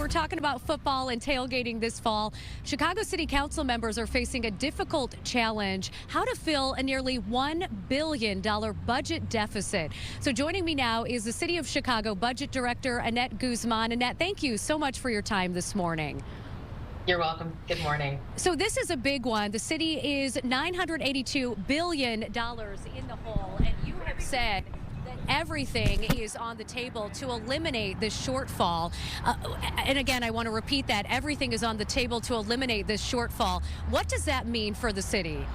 we're talking about football and tailgating this fall. Chicago City Council members are facing a difficult challenge: how to fill a nearly $1 billion budget deficit. So joining me now is the City of Chicago Budget Director, Annette Guzman. Annette, thank you so much for your time this morning. You're welcome. Good morning. So this is a big one. The city is $982 billion in the hole, and you have said that everything is on the table to eliminate this shortfall. And again, I want to repeat that. Everything is on the table to eliminate this shortfall. What does that mean for the city?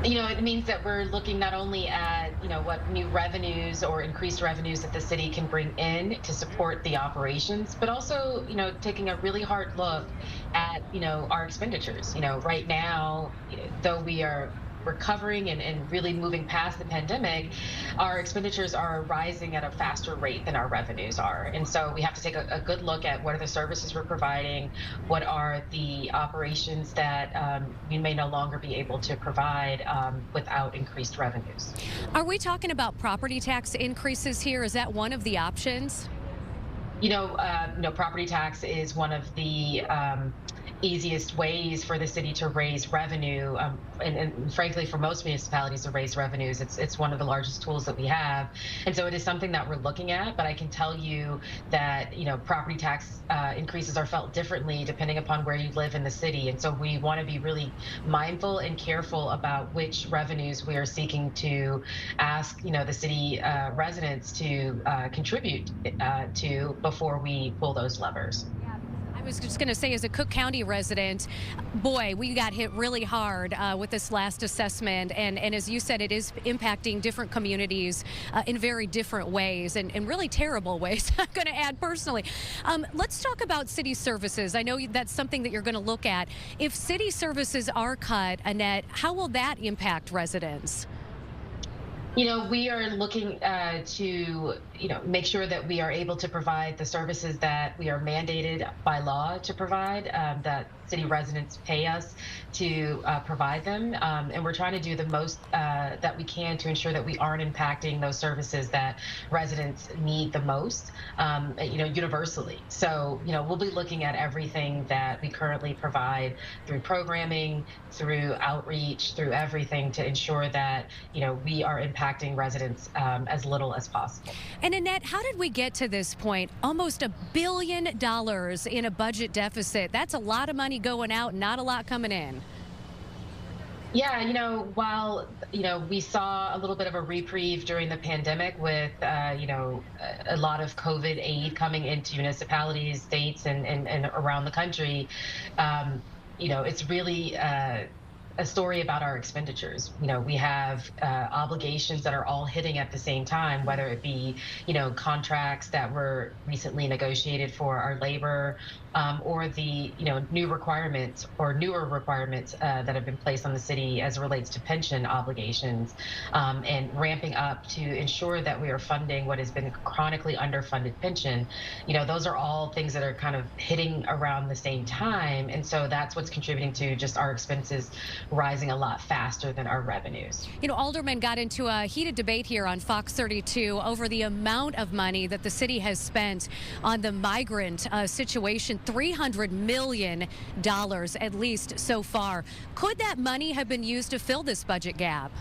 It means that we're looking not only at, what new revenues or increased revenues that the city can bring in to support the operations, but also, taking a really hard look at, our expenditures. Right now, though we are recovering and really moving past the pandemic, our expenditures are rising at a faster rate than our revenues are. And so we have to take a good look at what are the services we're providing, what are the operations that we may no longer be able to provide without increased revenues. Are we talking about property tax increases here? Is that one of the options? Property tax is one of the easiest ways for the city to raise revenue, and frankly, for most municipalities to raise revenues, it's one of the largest tools that we have, and so it is something that we're looking at. But I can tell you that property tax increases are felt differently depending upon where you live in the city, and so we want to be really mindful and careful about which revenues we are seeking to ask the city residents to contribute to before we pull those levers. I was just going to say, as a Cook County resident, boy, we got hit really hard with this last assessment. And as you said, it is impacting different communities in very different ways and really terrible ways, I'm going to add personally. Let's talk about city services. I know that's something that you're going to look at. If city services are cut, Annette, how will that impact residents? We are looking to, make sure that we are able to provide the services that we are mandated by law to provide, that city residents pay us to provide them. And we're trying to do the most that we can to ensure that we aren't impacting those services that residents need the most, universally. So, we'll be looking at everything that we currently provide through programming, through outreach, through everything to ensure that, we are impacting residents as little as possible. And Annette, how did we get to this point? Almost $1 billion in a budget deficit. That's a lot of money going out, not a lot coming in. Yeah, while, we saw a little bit of a reprieve during the pandemic with, a lot of COVID aid coming into municipalities, states, and around the country, it's really a story about our expenditures. We have obligations that are all hitting at the same time, whether it be, contracts that were recently negotiated for our labor, or the, new requirements or newer requirements that have been placed on the city as it relates to pension obligations, and ramping up to ensure that we are funding what has been a chronically underfunded pension. Those are all things that are kind of hitting around the same time. And so that's what's contributing to just our expenses rising a lot faster than our revenues. Aldermen got into a heated debate here on Fox 32 over the amount of money that the city has spent on the migrant situation, $300 million at least so far. Could that money have been used to fill this budget gap?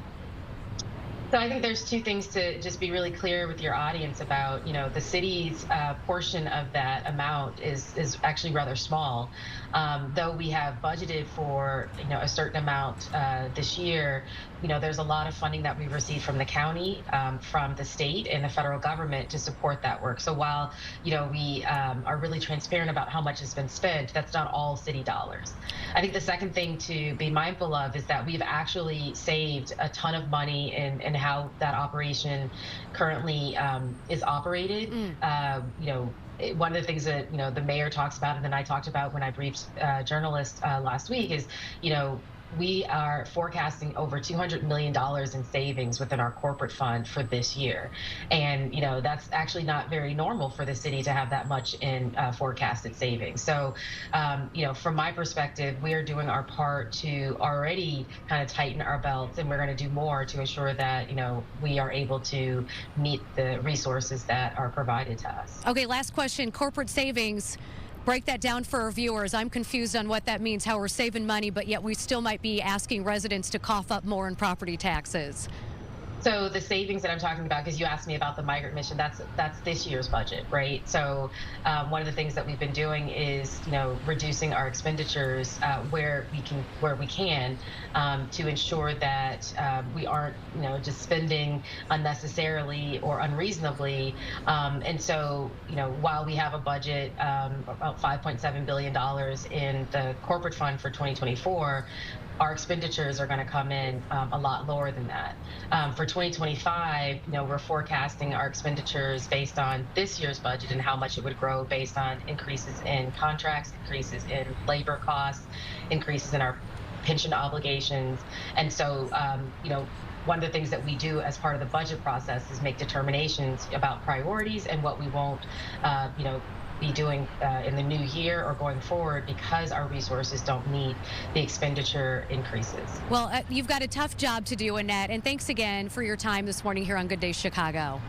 So I think there's two things to just be really clear with your audience about. The city's portion of that amount is actually rather small. Though we have budgeted for, a certain amount this year, there's a lot of funding that we've received from the county, from the state and the federal government to support that work. So while, we are really transparent about how much has been spent, that's not all city dollars. I think the second thing to be mindful of is that we've actually saved a ton of money in how that operation currently is operated. One of the things that the mayor talks about, and then I talked about when I briefed journalists last week, is we are forecasting over $200 million in savings within our corporate fund for this year. And, that's actually not very normal for the city to have that much in forecasted savings. So, from my perspective, we are doing our part to already kind of tighten our belts, and we're going to do more to ensure that, we are able to meet the resources that are provided to us. Okay, last question. Corporate savings. Break that down for our viewers. I'm confused on what that means, how we're saving money, but yet we still might be asking residents to cough up more in property taxes. So the savings that I'm talking about, because you asked me about the migrant mission, that's this year's budget, right? So one of the things that we've been doing is, reducing our expenditures where we can, to ensure that we aren't, just spending unnecessarily or unreasonably. And so, while we have a budget about $5.7 billion in the corporate fund for 2024. Our expenditures are going to come in a lot lower than that. For 2025, we're forecasting our expenditures based on this year's budget and how much it would grow based on increases in contracts, increases in labor costs, increases in our pension obligations. And so, one of the things that we do as part of the budget process is make determinations about priorities and what we won't, be doing in the new year or going forward because our resources don't meet the expenditure increases. Well, you've got a tough job to do, Annette, and thanks again for your time this morning here on Good Day Chicago.